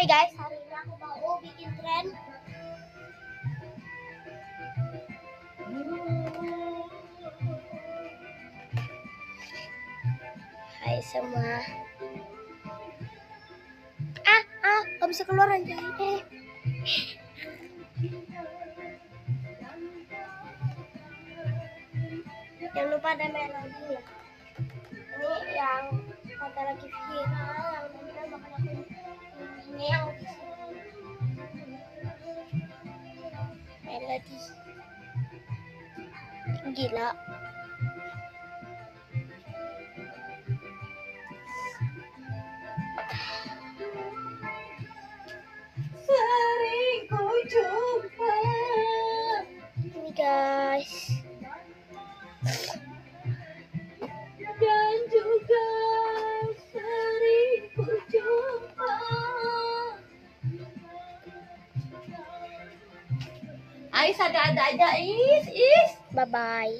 Hai guys, hari ini aku mau bikin tren. Hai semua. Gak bisa keluar aja. Jangan lupa ada melodi ya. Ini yang kata lagi viral, yang benar bakal aku ini yang melodi gila. Sering ku jumpa. Ini guys. Dan juga sering ku jumpa. Ais ada aja Is. Bye bye.